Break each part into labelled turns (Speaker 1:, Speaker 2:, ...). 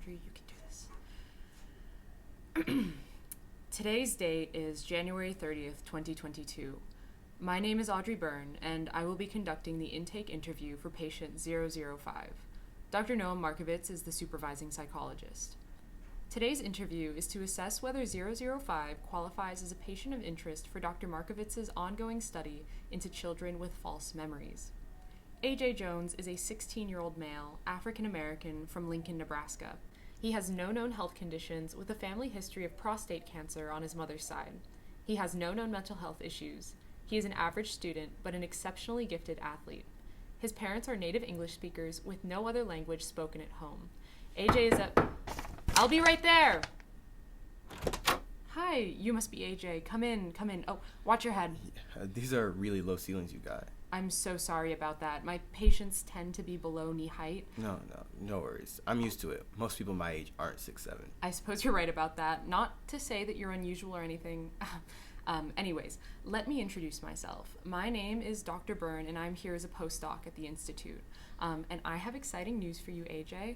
Speaker 1: Audrey, you can do this. Today's date is January 30th, 2022. My name is Audrey Byrne, and I will be conducting the intake interview for patient 005. Dr. Noam Markovitz is the supervising psychologist. Today's interview is to assess whether 005 qualifies as a patient of interest for Dr. Markovitz's ongoing study into children with false memories. A.J. Jones is a 16-year-old male, African-American from Lincoln, Nebraska. He has no known health conditions with a family history of prostate cancer on his mother's side. He has no known mental health issues. He is an average student, but an exceptionally gifted athlete. His parents are native English speakers with no other language spoken at home. A.J. is a... I'll be right there! Hi, you must be A.J. Come in. Oh, watch your head.
Speaker 2: These are really low ceilings you got.
Speaker 1: I'm so sorry about that. My patients tend to be below knee height.
Speaker 2: No worries. I'm used to it. Most people my age aren't 6'7".
Speaker 1: I suppose you're right about that. Not to say that you're unusual or anything. Anyways, let me introduce myself. My name is Dr. Byrne, and I'm here as a postdoc at the Institute. And I have exciting news for you, AJ.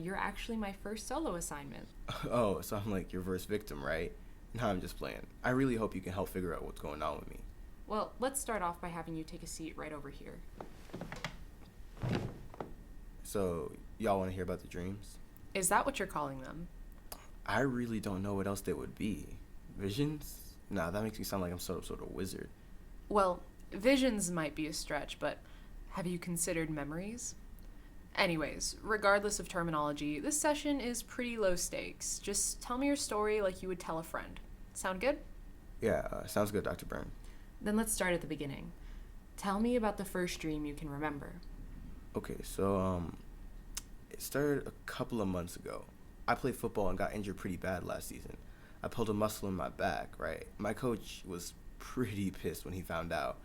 Speaker 1: You're actually my first solo assignment.
Speaker 2: Oh, so I'm like your first victim, right? No, I'm just playing. I really hope you can help figure out what's going on with me.
Speaker 1: Well, let's start off by having you take a seat right over here.
Speaker 2: So, y'all want to hear about the dreams?
Speaker 1: Is that what you're calling them?
Speaker 2: I really don't know what else they would be. Visions? Nah, that makes me sound like I'm sort of wizard.
Speaker 1: Well, visions might be a stretch, but have you considered memories? Anyways, regardless of terminology, this session is pretty low stakes. Just tell me your story like you would tell a friend. Sound good?
Speaker 2: Yeah, sounds good, Dr. Byrne.
Speaker 1: Then let's start at the beginning. Tell me about the first dream you can remember.
Speaker 2: Okay, so, it started a couple of months ago. I played football and got injured pretty bad last season. I pulled a muscle in my back, right? My coach was pretty pissed when he found out.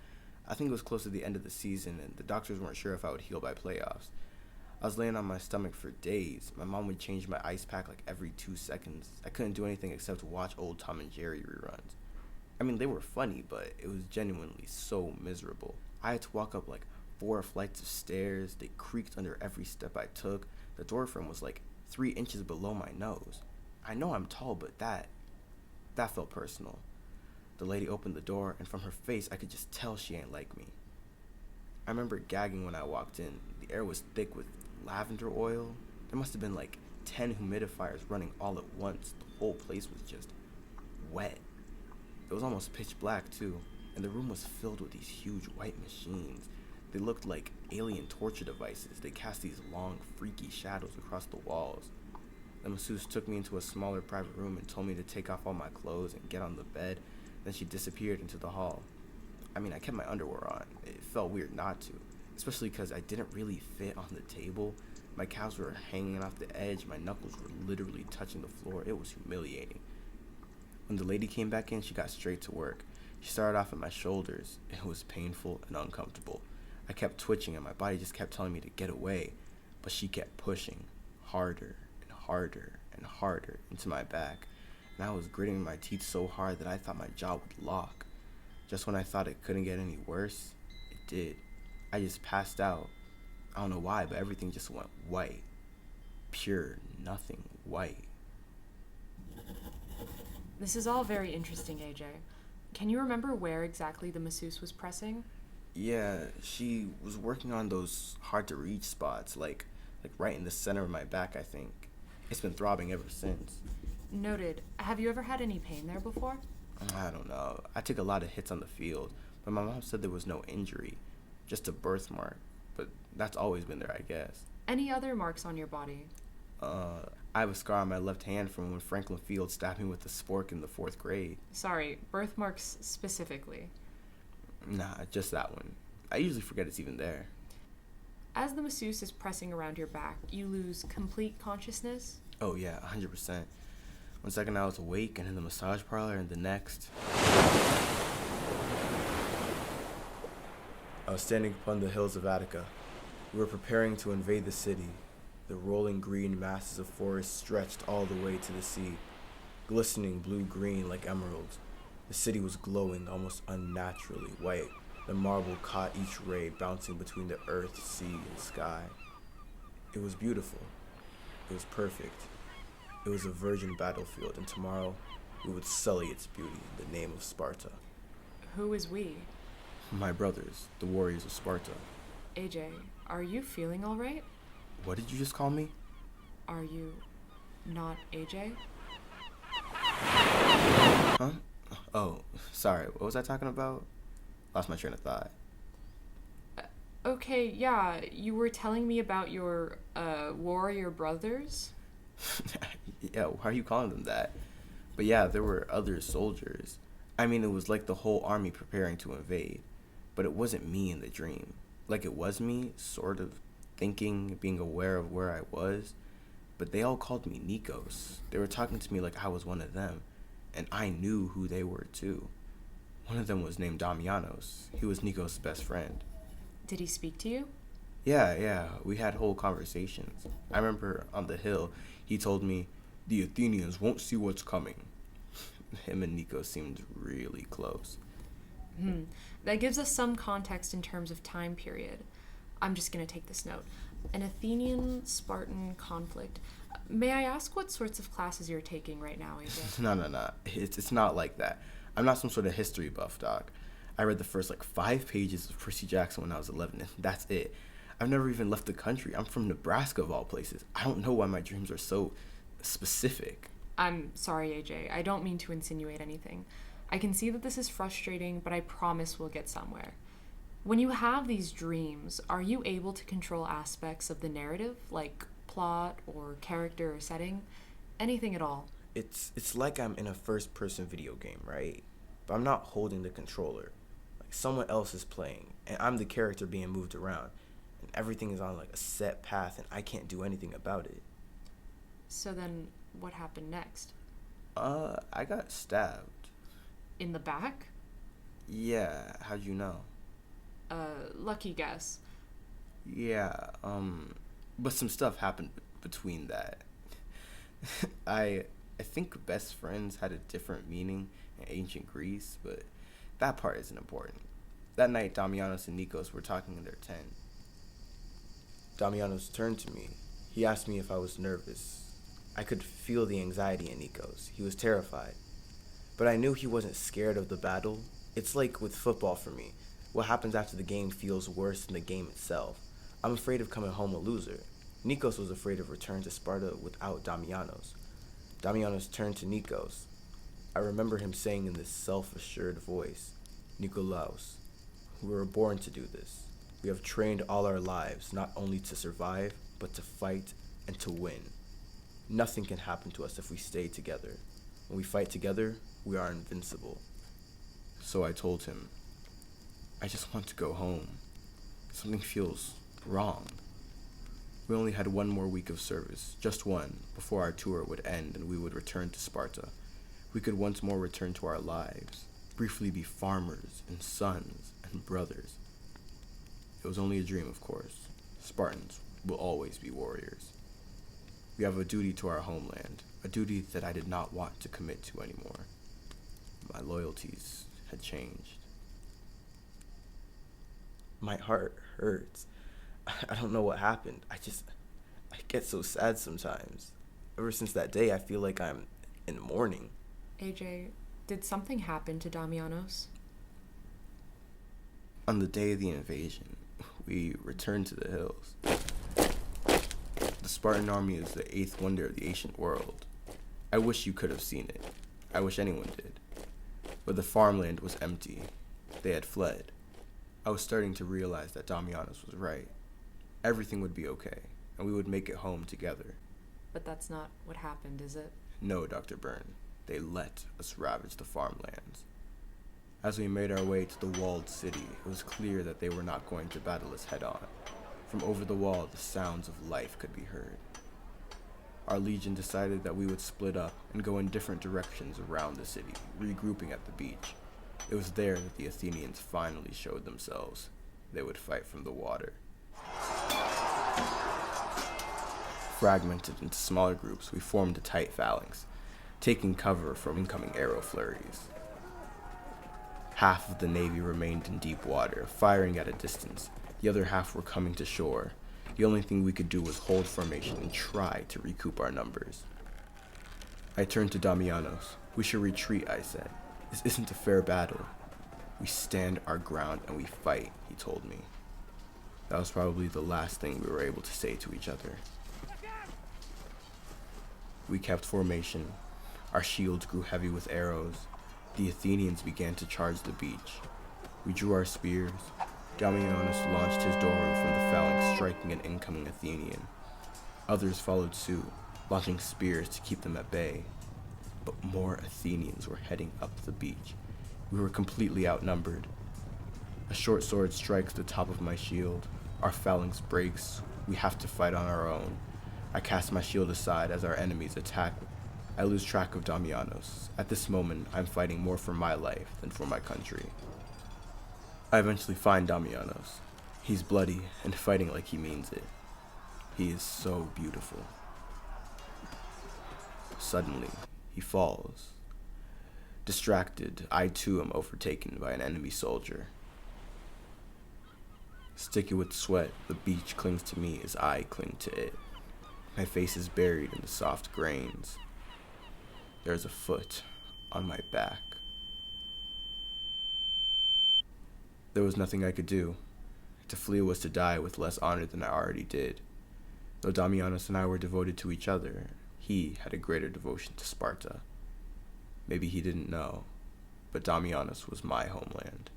Speaker 2: I think it was close to the end of the season, and the doctors weren't sure if I would heal by playoffs. I was laying on my stomach for days. My mom would change my ice pack like every 2 seconds. I couldn't do anything except watch old Tom and Jerry reruns. I mean, they were funny, but it was genuinely so miserable. I had to walk up like 4 flights of stairs. They creaked under every step I took. The door frame was like 3 inches below my nose. I know I'm tall, but that felt personal. The lady opened the door, and from her face, I could just tell she ain't like me. I remember gagging when I walked in. The air was thick with lavender oil. There must have been like 10 humidifiers running all at once. The whole place was just wet. It was almost pitch black, too, and the room was filled with these huge white machines. They looked like alien torture devices. They cast these long, freaky shadows across the walls. The masseuse took me into a smaller private room and told me to take off all my clothes and get on the bed. Then she disappeared into the hall. I mean, I kept my underwear on. It felt weird not to, especially because I didn't really fit on the table. My calves were hanging off the edge. My knuckles were literally touching the floor. It was humiliating. When the lady came back in, she got straight to work. She started off at my shoulders. It was painful and uncomfortable. I kept twitching and my body just kept telling me to get away, but she kept pushing harder and harder and harder into my back, and I was gritting my teeth so hard that I thought my jaw would lock. Just when I thought it couldn't get any worse, it did. I just passed out. I don't know why, but everything just went white. Pure nothing white.
Speaker 1: This is all very interesting, AJ. Can you remember where exactly the masseuse was pressing?
Speaker 2: Yeah, she was working on those hard-to-reach spots, like right in the center of my back, I think. It's been throbbing ever since.
Speaker 1: Noted. Have you ever had any pain there before?
Speaker 2: I don't know. I took a lot of hits on the field, but my mom said there was no injury, just a birthmark. But that's always been there, I guess.
Speaker 1: Any other marks on your body?
Speaker 2: I have a scar on my left hand from when Franklin Field stabbed me with a spork in the 4th grade.
Speaker 1: Sorry, birthmarks specifically.
Speaker 2: Nah, just that one. I usually forget it's even there.
Speaker 1: As the masseuse is pressing around your back, you lose complete consciousness?
Speaker 2: Oh yeah, 100%. One second I was awake and in the massage parlor, and the next I was standing upon the hills of Attica. We were preparing to invade the city. The rolling green masses of forest stretched all the way to the sea, glistening blue-green like emeralds. The city was glowing almost unnaturally white. The marble caught each ray bouncing between the earth, sea, and sky. It was beautiful. It was perfect. It was a virgin battlefield, and tomorrow we would sully its beauty in the name of Sparta.
Speaker 1: Who is we?
Speaker 2: My brothers, the warriors of Sparta.
Speaker 1: AJ, are you feeling all right?
Speaker 2: What did you just call me?
Speaker 1: Are you not AJ?
Speaker 2: Huh? Oh, sorry. What was I talking about? Lost my train of thought.
Speaker 1: Okay, yeah, you were telling me about your, warrior brothers?
Speaker 2: Yeah, why are you calling them that? But yeah, there were other soldiers. I mean, it was like the whole army preparing to invade. But it wasn't me in the dream. Like, it was me, sort of, thinking, being aware of where I was. But they all called me Nikos. They were talking to me like I was one of them. And I knew who they were, too. One of them was named Damianos. He was Nikos' best friend.
Speaker 1: Did he speak to you?
Speaker 2: Yeah, we had whole conversations. I remember on the hill, he told me, the Athenians won't see what's coming. Him and Nikos seemed really close.
Speaker 1: That gives us some context in terms of time period. I'm just going to take this note. An Athenian-Spartan conflict. May I ask what sorts of classes you're taking right now, AJ?
Speaker 2: No. It's not like that. I'm not some sort of history buff, doc. I read the first 5 pages of Percy Jackson when I was 11, and that's it. I've never even left the country. I'm from Nebraska, of all places. I don't know why my dreams are so specific.
Speaker 1: I'm sorry, AJ. I don't mean to insinuate anything. I can see that this is frustrating, but I promise we'll get somewhere. When you have these dreams, are you able to control aspects of the narrative, like plot or character or setting? Anything at all?
Speaker 2: It's like I'm in a first-person video game, right? But I'm not holding the controller. Like, someone else is playing, and I'm the character being moved around. And everything is on, a set path, and I can't do anything about it.
Speaker 1: So then, what happened next?
Speaker 2: I got stabbed.
Speaker 1: In the back?
Speaker 2: Yeah, how'd you know?
Speaker 1: Lucky guess.
Speaker 2: Yeah, but some stuff happened between that. I think best friends had a different meaning in ancient Greece, but that part isn't important. That night, Damianos and Nikos were talking in their tent. Damianos turned to me. He asked me if I was nervous. I could feel the anxiety in Nikos. He was terrified. But I knew he wasn't scared of the battle. It's like with football for me. What happens after the game feels worse than the game itself. I'm afraid of coming home a loser. Nikos was afraid of return to Sparta without Damianos. Damianos turned to Nikos. I remember him saying in this self-assured voice, Nikolaos, we were born to do this. We have trained all our lives, not only to survive, but to fight and to win. Nothing can happen to us if we stay together. When we fight together, we are invincible. So I told him, I just want to go home. Something feels wrong. We only had one more week of service, just one, before our tour would end and we would return to Sparta. We could once more return to our lives, briefly be farmers and sons and brothers. It was only a dream, of course. Spartans will always be warriors. We have a duty to our homeland, a duty that I did not want to commit to anymore. My loyalties had changed. My heart hurts. I don't know what happened. I get so sad sometimes. Ever since that day, I feel like I'm in mourning.
Speaker 1: AJ, did something happen to Damianos?
Speaker 2: On the day of the invasion, we returned to the hills. The Spartan army is the 8th wonder of the ancient world. I wish you could have seen it. I wish anyone did. But the farmland was empty. They had fled. I was starting to realize that Damianos was right. Everything would be okay, and we would make it home together.
Speaker 1: But that's not what happened, is it?
Speaker 2: No, Dr. Byrne. They let us ravage the farmlands. As we made our way to the walled city, it was clear that they were not going to battle us head-on. From over the wall, the sounds of life could be heard. Our legion decided that we would split up and go in different directions around the city, regrouping at the beach. It was there that the Athenians finally showed themselves. They would fight from the water. Fragmented into smaller groups, we formed a tight phalanx, taking cover from incoming arrow flurries. Half of the navy remained in deep water, firing at a distance. The other half were coming to shore. The only thing we could do was hold formation and try to recoup our numbers. I turned to Damianos. We should retreat, I said. This isn't a fair battle. We stand our ground and we fight, he told me. That was probably the last thing we were able to say to each other. We kept formation. Our shields grew heavy with arrows. The Athenians began to charge the beach. We drew our spears. Damianos launched his doru from the phalanx, striking an incoming Athenian. Others followed suit, launching spears to keep them at bay. But more Athenians were heading up the beach. We were completely outnumbered. A short sword strikes the top of my shield. Our phalanx breaks. We have to fight on our own. I cast my shield aside as our enemies attack. I lose track of Damianos. At this moment, I'm fighting more for my life than for my country. I eventually find Damianos. He's bloody and fighting like he means it. He is so beautiful. Suddenly, he falls. Distracted, I too am overtaken by an enemy soldier. Sticky with sweat, the beach clings to me as I cling to it. My face is buried in the soft grains. There's a foot on my back. There was nothing I could do. To flee was to die with less honor than I already did. Though Damianos and I were devoted to each other, he had a greater devotion to Sparta. Maybe he didn't know, but Damianos was my homeland.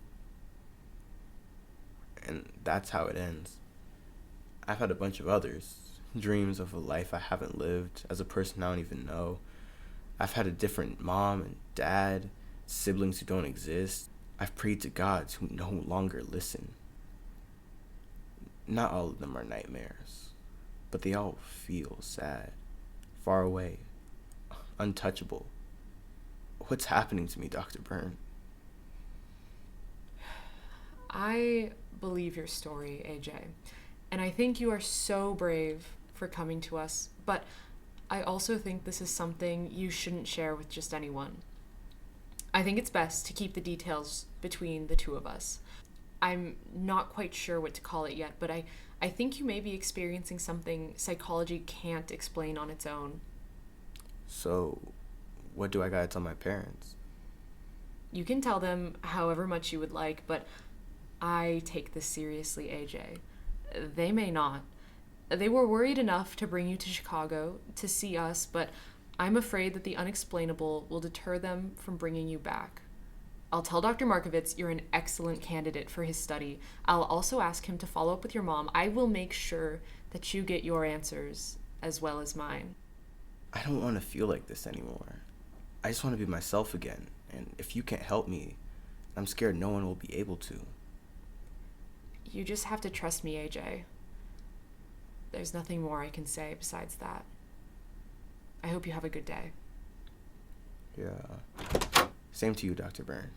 Speaker 2: And that's how it ends. I've had a bunch of others. Dreams of a life I haven't lived, as a person I don't even know. I've had a different mom and dad, siblings who don't exist. I've prayed to gods who no longer listen. Not all of them are nightmares, but they all feel sad, far away, untouchable. What's happening to me, Dr. Byrne?
Speaker 1: I believe your story, AJ, and I think you are so brave for coming to us, but I also think this is something you shouldn't share with just anyone. I think it's best to keep the details between the two of us. I'm not quite sure what to call it yet, but I think you may be experiencing something psychology can't explain on its own.
Speaker 2: So, what do I gotta tell my parents?
Speaker 1: You can tell them however much you would like, but I take this seriously, AJ. They may not. They were worried enough to bring you to Chicago to see us, but I'm afraid that the unexplainable will deter them from bringing you back. I'll tell Dr. Markovitz you're an excellent candidate for his study. I'll also ask him to follow up with your mom. I will make sure that you get your answers as well as mine.
Speaker 2: I don't want to feel like this anymore. I just want to be myself again, and if you can't help me, I'm scared no one will be able to.
Speaker 1: You just have to trust me, AJ. There's nothing more I can say besides that. I hope you have a good day.
Speaker 2: Yeah. Same to you, Dr. Byrne.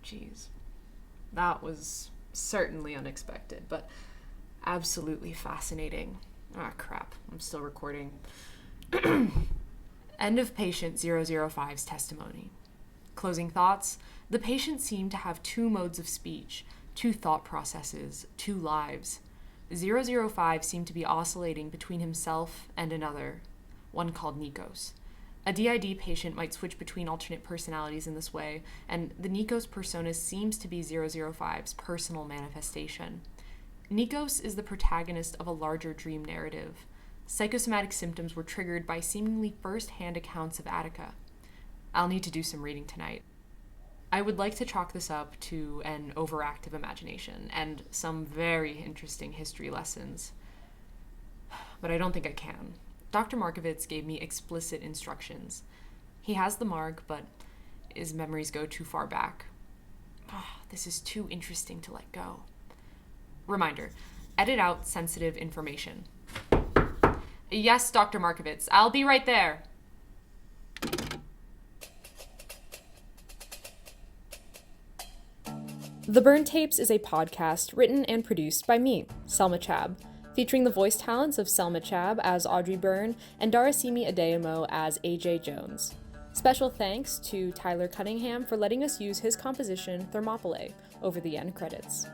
Speaker 1: Jeez. That was certainly unexpected, but absolutely fascinating. Ah, crap. I'm still recording. End of patient 005's testimony. Closing thoughts. The patient seemed to have two modes of speech, two thought processes, two lives. 005 seemed to be oscillating between himself and another, one called Nikos. A DID patient might switch between alternate personalities in this way, and the Nikos persona seems to be 005's personal manifestation. Nikos is the protagonist of a larger dream narrative. Psychosomatic symptoms were triggered by seemingly first-hand accounts of Attica. I'll need to do some reading tonight. I would like to chalk this up to an overactive imagination and some very interesting history lessons. But I don't think I can. Dr. Markovitz gave me explicit instructions. He has the mark, but his memories go too far back. This is too interesting to let go. Reminder, edit out sensitive information. Yes, Dr. Markovitz, I'll be right there. The Byrne Tapes is a podcast written and produced by me, Selma Chab, featuring the voice talents of Selma Chab as Audrey Byrne and Darasimi Adeyemo as AJ Jones. Special thanks to Tyler Cunningham for letting us use his composition Thermopylae over the end credits.